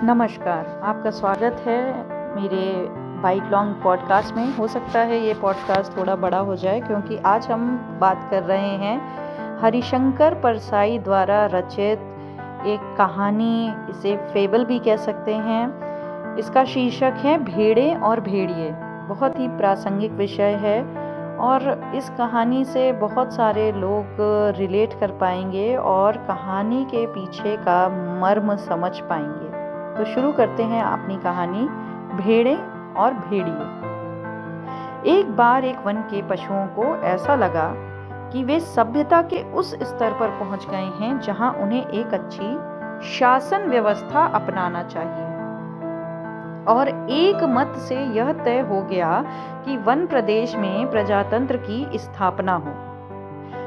नमस्कार, आपका स्वागत है मेरे बाइक लॉन्ग पॉडकास्ट में। हो सकता है ये पॉडकास्ट थोड़ा बड़ा हो जाए क्योंकि आज हम बात कर रहे हैं हरिशंकर परसाई द्वारा रचित एक कहानी, इसे फेबल भी कह सकते हैं। इसका शीर्षक है भेड़े और भेड़िए। बहुत ही प्रासंगिक विषय है और इस कहानी से बहुत सारे लोग रिलेट कर पाएंगे और कहानी के पीछे का मर्म समझ पाएंगे। तो शुरू करते हैं अपनी कहानी, भेड़े और भेड़िए। एक बार एक वन के पशुओं को ऐसा लगा कि वे सभ्यता के उस स्तर पर पहुंच गए हैं जहां उन्हें एक अच्छी शासन व्यवस्था अपनाना चाहिए। और एक मत से यह तय हो गया कि वन प्रदेश में प्रजातंत्र की स्थापना हो।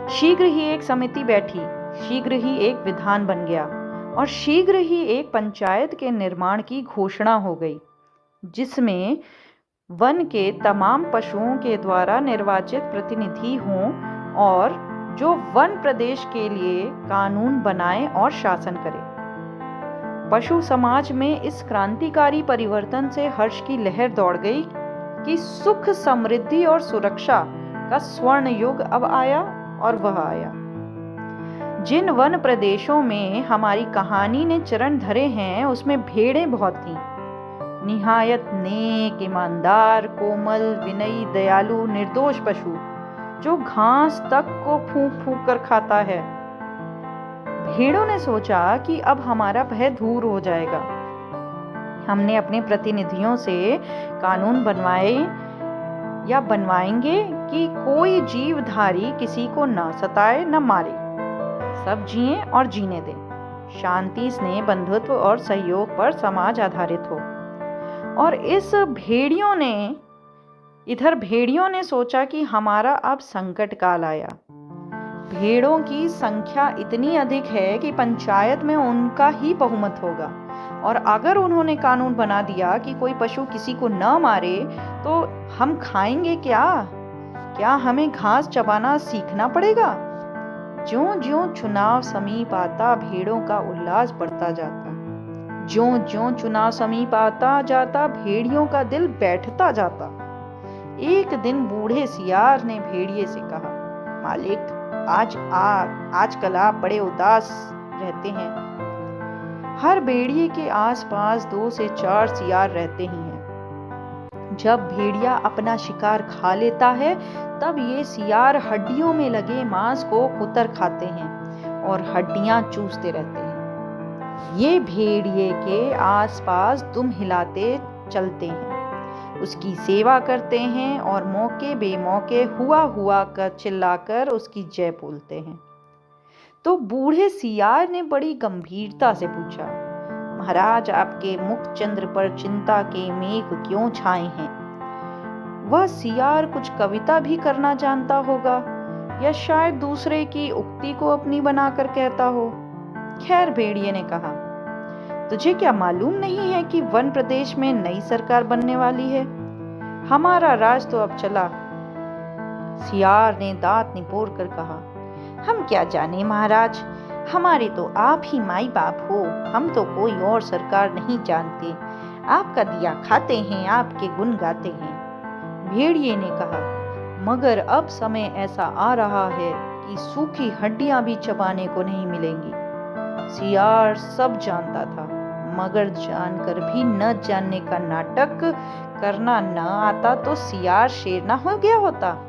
शीघ्र ही एक समिति बैठी, शीघ्र ही एक विधान बन गया और शीघ्र ही एक पंचायत के निर्माण की घोषणा हो गई, जिसमें वन के तमाम पशुओं के द्वारा निर्वाचित प्रतिनिधि हों और जो वन प्रदेश के लिए कानून बनाए और शासन करे। पशु समाज में इस क्रांतिकारी परिवर्तन से हर्ष की लहर दौड़ गई कि सुख, समृद्धि और सुरक्षा का स्वर्ण युग अब आया। और वह आया जिन वन प्रदेशों में हमारी कहानी ने चरण धरे हैं, उसमें भेड़ें बहुत थीं। निहायत नेक, ईमानदार, कोमल, विनयी, दयालु, निर्दोष पशु जो घास तक को फूंक फूंक कर खाता है। भेड़ों ने सोचा कि अब हमारा भय दूर हो जाएगा। हमने अपने प्रतिनिधियों से कानून बनवाए या बनवाएंगे कि कोई जीवधारी किसी को न सताए न मारे, सब जिए और जीने दें। शांति, स्नेह, बंधुत्व और सहयोग पर समाज आधारित हो। और भेड़ियों ने सोचा कि हमारा अब संकट काल आया। भेड़ों की संख्या इतनी अधिक है कि पंचायत में उनका ही बहुमत होगा और अगर उन्होंने कानून बना दिया कि कोई पशु किसी को न मारे तो हम खाएंगे क्या? क्या हमें घास चबाना सीखना पड़ेगा? ज्यों-ज्यों चुनाव समीप आता, भेड़ों का उल्लास बढ़ता जाता। ज्यों-ज्यों चुनाव समीप आता जाता, भेड़ियों का दिल बैठता जाता। एक दिन बूढ़े सियार ने भेड़िए से कहा, मालिक, आजकल आप बड़े उदास रहते हैं। हर भेड़िए के आसपास 2 से 4 सियार रहते ही हैं। जब भेड़िया अपना शिकार खा लेता है, तब ये सियार हड्डियों में लगे मांस को कुतर खाते हैं और हड्डियां चूसते रहते हैं। ये भेड़िए के आसपास दुम हिलाते चलते हैं, उसकी सेवा करते हैं और मौके बेमौके हुआ कर चिल्लाकर उसकी जय बोलते हैं। तो बूढ़े सियार ने बड़ी गंभीरता से पूछा, महाराज, आपके मुख चंद्र पर चिंता के मेघ क्यों छाए हैं? वह सियार कुछ कविता भी करना जानता होगा या शायद दूसरे की उक्ति को अपनी बनाकर कहता हो। खैर, भेड़िए ने कहा, तुझे क्या मालूम नहीं है कि वन प्रदेश में नई सरकार बनने वाली है? हमारा राज तो अब चला। सियार ने दांत निपोर कर कहा, हम क्या जाने महाराज, हमारे तो आप ही माई बाप हो। हम तो कोई और सरकार नहीं जानते। आपका दिया खाते हैं, आपके गुण गाते हैं। भेड़िए ने कहा, मगर अब समय ऐसा आ रहा है कि सूखी हड्डियां भी चबाने को नहीं मिलेंगी। सियार सब जानता था, मगर जानकर भी न जानने का नाटक करना न आता तो सियार शेर ना हो गया होता।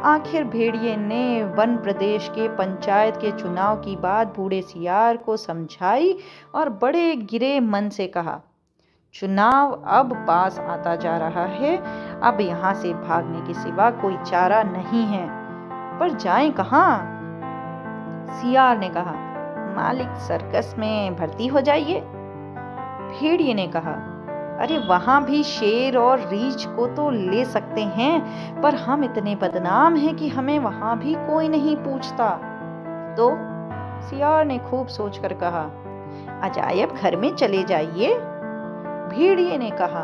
आखिर भेड़िए ने वन प्रदेश के पंचायत के चुनाव की बात बूढ़े सियार को समझाई और बड़े गिरे मन से कहा, चुनाव अब पास आता जा रहा है, अब यहाँ से भागने के सिवा कोई चारा नहीं है, पर जाएं कहाँ? सियार ने कहा, मालिक, सर्कस में भर्ती हो जाइए। भेड़िए ने कहा, अरे वहां भी शेर और रीछ को तो ले सकते हैं, पर हम इतने बदनाम हैं कि हमें वहां भी कोई नहीं पूछता। तो सियार ने खूब सोचकर कहा, अजायब घर में चले जाइए। भेड़िए ने कहा,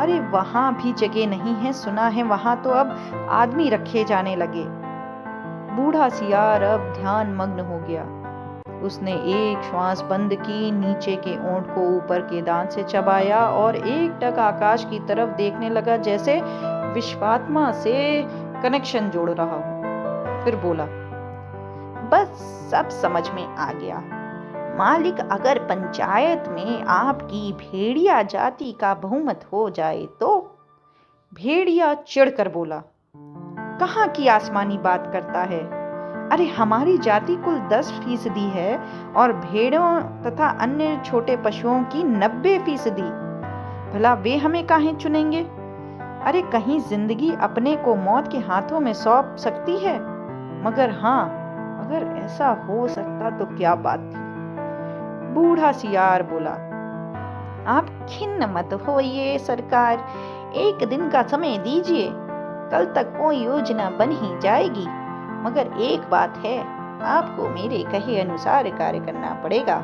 अरे वहां भी जगह नहीं है, सुना है वहां तो अब आदमी रखे जाने लगे। बूढ़ा सियार अब ध्यान मग्न हो गया। उसने एक श्वास बंद की, नीचे के ओंठ को ऊपर के दांत से चबाया और एकटक आकाश की तरफ देखने लगा, जैसे विश्वात्मा से कनेक्शन जोड़ रहा हो। फिर बोला, बस सब समझ में आ गया मालिक। अगर पंचायत में आपकी भेड़िया जाति का बहुमत हो जाए तो। भेड़िया चिढ़कर बोला, कहाँ की आसमानी बात करता है? अरे हमारी जाति कुल 10% है और भेड़ों तथा अन्य छोटे पशुओं की 90%। भला वे हमें काहे चुनेंगे? अरे कहीं जिंदगी अपने को मौत के हाथों में सौंप सकती है? मगर हाँ, अगर ऐसा हो सकता तो क्या बात थी। बूढ़ा सियार बोला, आप खिन्न मत होइए सरकार, एक दिन का समय दीजिए, कल तक कोई योजना बन ही जाएगी। मगर एक बात है, आपको मेरे कहे अनुसार कार्य करना पड़ेगा।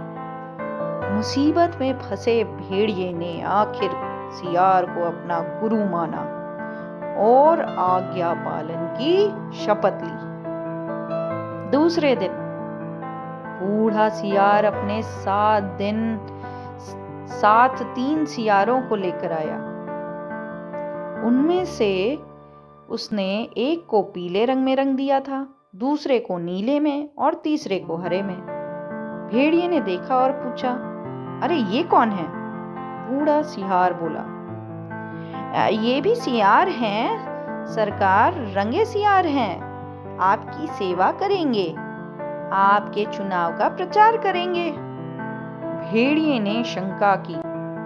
मुसीबत में फंसे भेड़िए ने आखिर सियार को अपना गुरु माना और आज्ञा पालन की शपथ ली। दूसरे दिन बूढ़ा सियार अपने 7 3 सियारों को लेकर आया। उनमें से उसने एक को पीले रंग में रंग दिया था, दूसरे को नीले में और तीसरे को हरे में। भेड़िए ने देखा और पूछा, अरे ये कौन है? बूढ़ा सियार बोला, ये भी सियार हैं सरकार, रंगे सियार हैं, आपकी सेवा करेंगे, आपके चुनाव का प्रचार करेंगे। भेड़िए ने शंका की,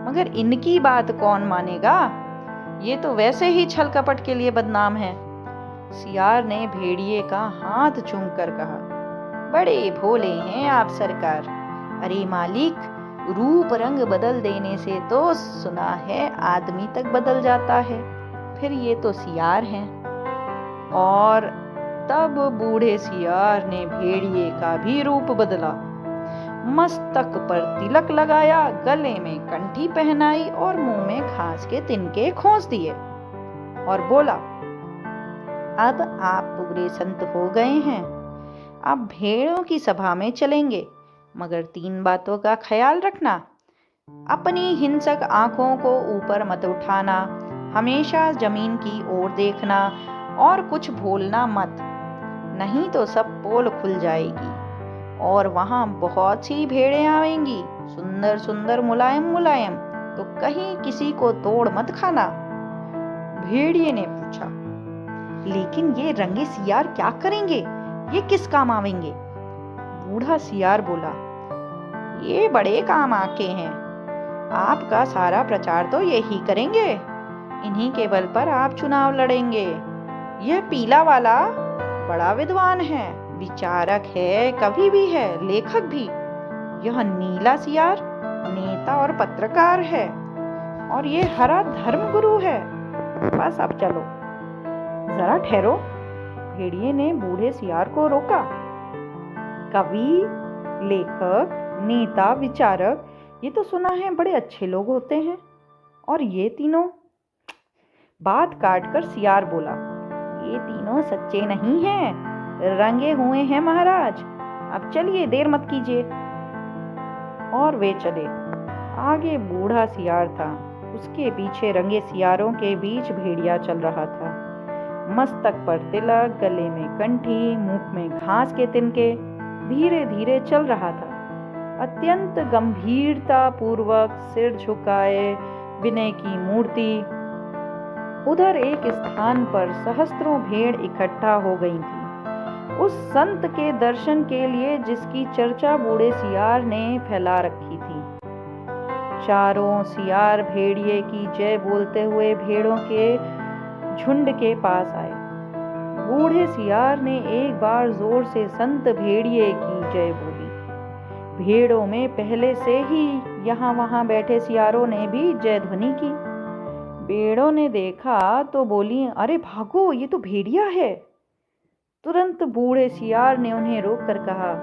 मगर इनकी बात कौन मानेगा? ये तो वैसे ही छल कपट के लिए बदनाम है। सियार ने भेड़िए का हाथ चूमकर कहा, बड़े भोले हैं आप सरकार। अरे मालिक, रूप रंग बदल देने से तो सुना है आदमी तक बदल जाता है, फिर ये तो सियार हैं। और तब बूढ़े सियार ने भेड़िए का भी रूप बदला, मस्तक पर तिलक लगाया, गले में कंठी पहनाई और मुंह में घास के तिनके खोस दिए और बोला, अब आप पूरे संत हो गए हैं, अब भेड़ों की सभा में चलेंगे, मगर 3 बातों का ख्याल रखना। अपनी हिंसक आंखों को ऊपर मत उठाना, हमेशा जमीन की ओर देखना और कुछ भूलना मत, नहीं तो सब पोल खुल जाएगी और वहां बहुत सी भेड़ें आएंगी, सुंदर सुंदर मुलायम मुलायम, तो कहीं किसी को तोड़ मत खाना। भेड़िए ने पूछा, लेकिन ये रंगे सियार क्या करेंगे? ये किस काम आवेंगे? बूढ़ा सियार बोला, ये बड़े काम आके हैं, आपका सारा प्रचार तो यही करेंगे, इन्हीं के बल पर आप चुनाव लड़ेंगे। यह पीला वाला बड़ा विद्वान है, विचारक है, कवि भी है, लेखक भी। यह नीला सियार नेता और पत्रकार है और ये हरा धर्मगुरु है। बस अब चलो। जरा ठहरो, भेड़िए ने बूढ़े सियार को रोका। कवि, लेखक, नेता, विचारक, ये तो सुना है बड़े अच्छे लोग होते हैं, और ये तीनों? बात काटकर सियार बोला, ये तीनों सच्चे नहीं हैं, रंगे हुए हैं महाराज। अब चलिए, देर मत कीजिए। और वे चले। आगे बूढ़ा सियार था, उसके पीछे रंगे सियारों के बीच भेड़िया चल रहा था। मस्तक पर तिलक, गले में कंठी, मुंह में घास के तिनके, धीरे धीरे चल रहा था। अत्यंत गंभीरता पूर्वक सिर झुकाए, विनय की मूर्ति। उधर एक स्थान पर सहस्त्रों भेड़ इकट्ठा हो गई थी, उस संत के दर्शन के लिए जिसकी चर्चा बूढ़े सियार ने फैला रखी थी। चारों सियार भेड़िए की जय बोलते हुए भेड़ों के झुंड के पास आए। बूढ़े सियार ने एक बार जोर से संत भेड़िए की जय बोली। भेड़ों में पहले से ही यहाँ वहां बैठे सियारों ने भी जय ध्वनि की। भेड़ों ने देखा तो बोली, अरे भागो, ये तो भेड़िया है। तुरंत बूढ़े सियार ने उन्हें रोककर कहा,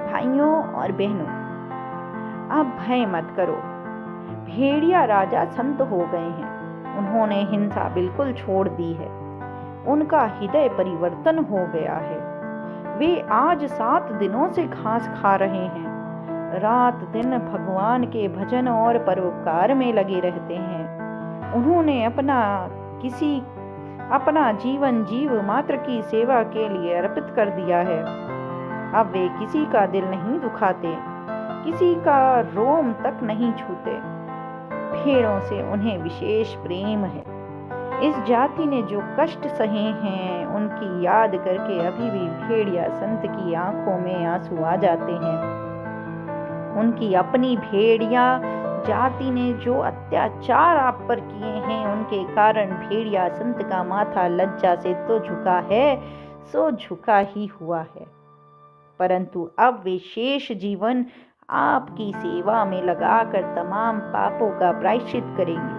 भाइयों और बहनों, अब भय मत करो, भेड़िया राजा संत हो गए हैं, उन्होंने हिंसा बिल्कुल छोड़ दी है, उनका हृदय परिवर्तन हो गया है, वे आज 7 दिनों से घास खा रहे हैं, रात दिन भगवान के भजन और परोपकार में लगे रहते हैं। उन्होंने अपना जीवन जीव मात्र की सेवा के लिए अर्पित कर दिया है। अब वे किसी का दिल नहीं दुखाते, किसी का रोम तक नहीं छूते। भेड़ों से उन्हें विशेष प्रेम है। इस जाति ने जो कष्ट सहे हैं, उनकी याद करके अभी भी भेड़िया संत की आंखों में आंसू आ जाते हैं। उनकी अपनी भेड़िया जाति ने जो अत्याचार आप पर किए हैं, उनके कारण भेड़िया संत का माथा लज्जा से तो झुका है, सो झुका ही हुआ है। परंतु अब वे शेष जीवन आपकी सेवा में लगाकर तमाम पापों का प्रायश्चित करेंगे।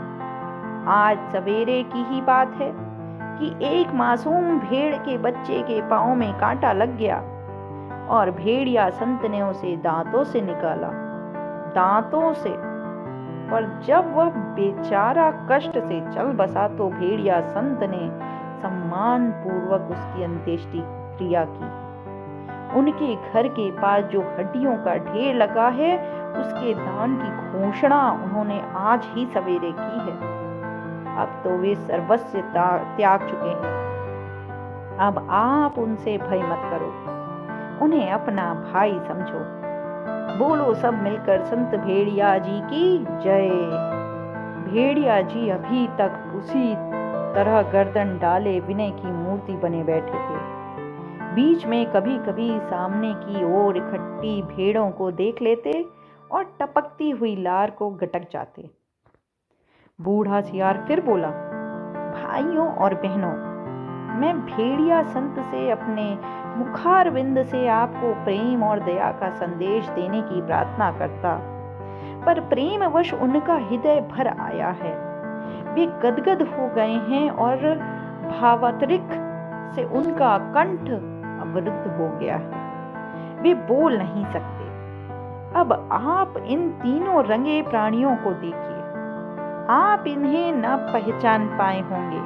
आज सवेरे की ही बात है कि एक मासूम भेड़ के बच्चे के पांव में कांटा लग गया और भेड़िया संत ने उसे दांतों से निकाला, दांतों से। पर जब वह बेचारा कष्ट से चल बसा तो भेड़िया संत ने सम्मान पूर्वक उसकी अंत्येष्टि क्रिया की। उनके घर के पास जो हड्डियों का ढेर लगा है, उसके दान की घोषणा उन्होंने आज ही सवेरे की है। अब तो वे सर्वस्व त्याग चुके हैं। अब आप उनसे भय मत करो, उन्हें अपना भाई समझो। बोलो सब मिलकर संत भेड़िया जी की जय। भेड़िया जी अभी तक उसी तरह गर्दन डाले विनय की मूर्ति बने बैठे थे। बीच में कभी कभी सामने की ओर इकट्ठी भेड़ों को देख लेते और टपकती हुई लार को गटक जाते। बूढ़ा सियार फिर बोला, भाइयों और बहनों, मैं भेड़िया संत से अपने मुखारविंद से आपको प्रेम और दया का संदेश देने की प्रार्थना करता, पर प्रेमवश उनका हृदय भर आया है। वे गदगद हो गए हैं और भावातिरिक्त से उनका कंठ अवरुद्ध हो गया है। वे बोल नहीं सकते। अब आप इन तीनों रंगे प्राणियों को देखिए। आप इन्हें न पहचान पाए होंगे,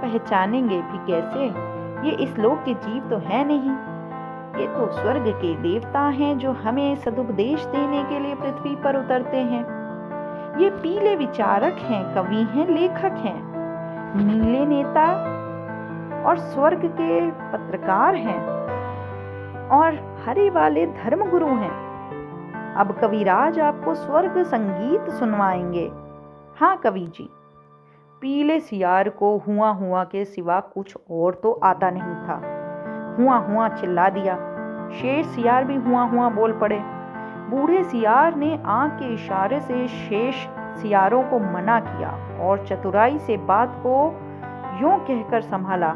पहचानेंगे भी कैसे? ये इस लोक के जीव तो है नहीं, ये तो स्वर्ग के देवता हैं जो हमें सदुपदेश देने के लिए पृथ्वी पर उतरते हैं। ये पीले विचारक हैं, कवि हैं, लेखक हैं, नीले नेता और स्वर्ग के पत्रकार हैं और हरे वाले धर्मगुरु हैं। अब कविराज आपको स्वर्ग संगीत सुनवाएंगे। हाँ कवि जी। पीले सियार को हुआ हुआ के सिवा कुछ और तो आता नहीं था। हुआ हुआ चिल्ला दिया। शेष सियार भी हुआ हुआ बोल पड़े। बूढ़े सियार ने आंख के इशारे से शेष सियारों को मना किया और चतुराई से बात को यूं कहकर संभाला,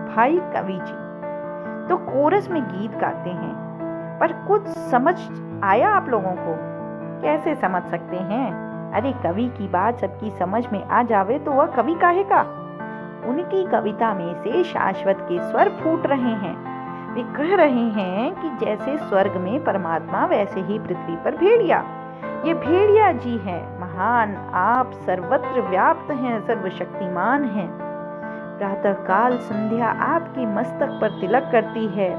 भाई कवि जी तो कोरस में गीत गाते हैं, पर कुछ समझ आया आप लोगों को? कैसे समझ सकते हैं? अरे कवि की बात सबकी समझ में आ जावे तो वह कवि काहे का? उनकी कविता में से शाश्वत के स्वर फूट रहे हैं। वे कह रहे हैं कि जैसे स्वर्ग में परमात्मा, वैसे ही पृथ्वी पर भेड़िया। ये भेड़िया जी हैं, महान। आप सर्वत्र व्याप्त हैं, सर्वशक्तिमान हैं। प्रातः काल संध्या आपकी मस्तक पर तिलक करती है,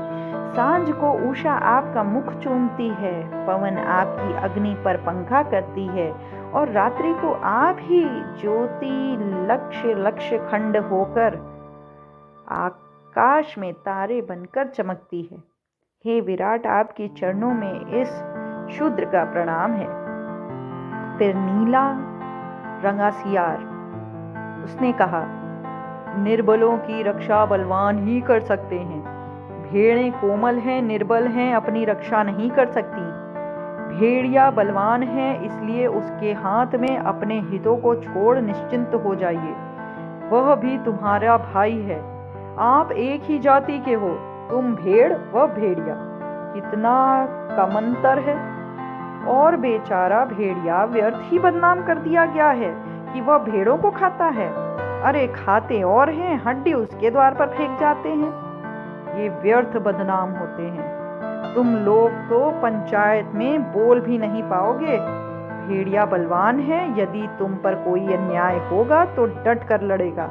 सांझ को उषा आपका मुख चूमती है, पवन आपकी अग्नि पर पंखा करती है और रात्रि को आप ही ज्योति लक्ष्य लक्ष्य खंड होकर आकाश में तारे बनकर चमकती है। हे विराट, आपके चरणों में इस शूद्र का प्रणाम है। फिर नीला रंगा सियार, उसने कहा, निर्बलों की रक्षा बलवान ही कर सकते हैं। भेड़ें कोमल हैं, निर्बल हैं, अपनी रक्षा नहीं कर सकती। भेड़िया बलवान है, इसलिए उसके हाथ में अपने हितों को छोड़ निश्चिंत हो जाइए। वह भी तुम्हारा भाई है। आप एक ही जाति के हो, तुम भेड़ व भेड़िया। कितना कम अंतर है। और बेचारा भेड़िया व्यर्थ ही बदनाम कर दिया गया है कि वह भेड़ों को खाता है। अरे खाते और हैं, हड्डी उसके द्वार पर फेंक जाते हैं। ये व्यर्थ बदनाम होते हैं। तुम लोग तो पंचायत में बोल भी नहीं पाओगे। भेड़िया बलवान है, यदि तुम पर कोई अन्याय होगा तो डट कर लड़ेगा।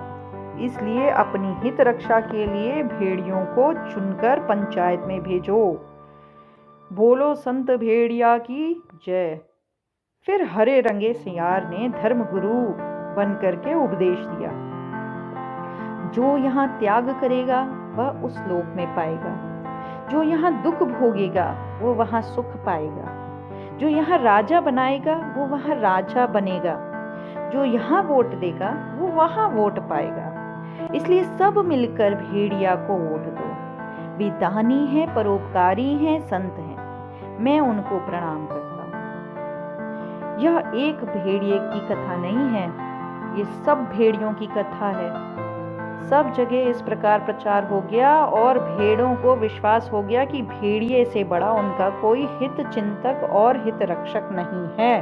इसलिए अपनी हित रक्षा के लिए भेड़ियों को चुनकर पंचायत में भेजो। बोलो संत भेड़िया की जय। फिर हरे रंगे सियार ने धर्मगुरु बनकर के उपदेश दिया, जो यहाँ त्याग करेगा वह उस लोक में पाएगा, जो यहाँ दुख भोगेगा वो वहाँ सुख पाएगा, जो यहाँ राजा बनाएगा वो वहाँ राजा बनेगा, जो यहाँ वोट देगा वो वहाँ वोट पाएगा। इसलिए सब मिलकर भेड़िया को वोट दो। वे दानी हैं, परोपकारी हैं, संत हैं, मैं उनको प्रणाम करता हूँ। यह एक भेड़िए की कथा नहीं है, ये सब भेड़ियों की कथा है। सब जगह इस प्रकार प्रचार हो गया और भेड़ों को विश्वास हो गया कि भेड़िए से बड़ा उनका कोई हित चिंतक और हित रक्षक नहीं है।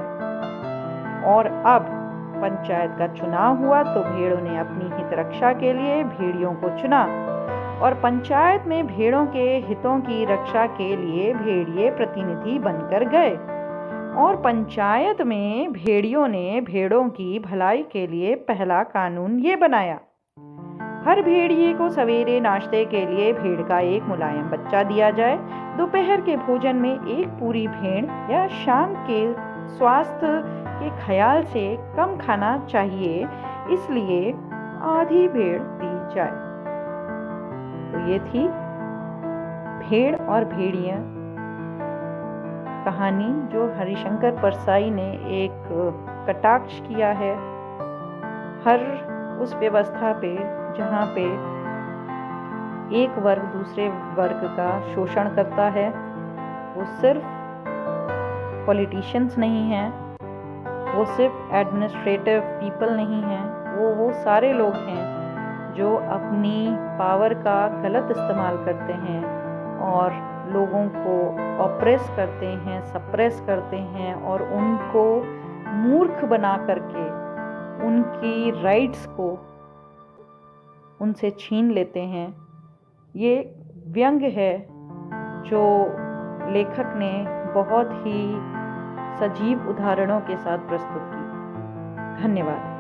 और अब पंचायत का चुनाव हुआ तो भेड़ों ने अपनी हित रक्षा के लिए भेड़ियों को चुना और पंचायत में भेड़ों के हितों की रक्षा के लिए भेड़िए प्रतिनिधि बनकर गए। और पंचायत में भेड़ियों ने भेड़ों की भलाई के लिए पहला कानून ये बनाया, हर भेड़िए को सवेरे नाश्ते के लिए भेड़ का एक मुलायम बच्चा दिया जाए, दोपहर के भोजन में एक पूरी भेड़ या शाम के स्वास्थ्य के ख्याल से कम खाना चाहिए, इसलिए आधी भेड़ दी जाए। तो ये थी भेड़ और भेड़िया कहानी, जो हरिशंकर परसाई ने एक कटाक्ष किया है हर उस व्यवस्था पे जहाँ पे एक वर्ग दूसरे वर्ग का शोषण करता है। वो सिर्फ पॉलिटिशियंस नहीं हैं, वो सिर्फ एडमिनिस्ट्रेटिव पीपल नहीं हैं, वो सारे लोग हैं जो अपनी पावर का गलत इस्तेमाल करते हैं और लोगों को ऑप्रेस करते हैं, सप्रेस करते हैं और उनको मूर्ख बना करके उनकी राइट्स को उनसे छीन लेते हैं। ये व्यंग है जो लेखक ने बहुत ही सजीव उदाहरणों के साथ प्रस्तुत की। धन्यवाद।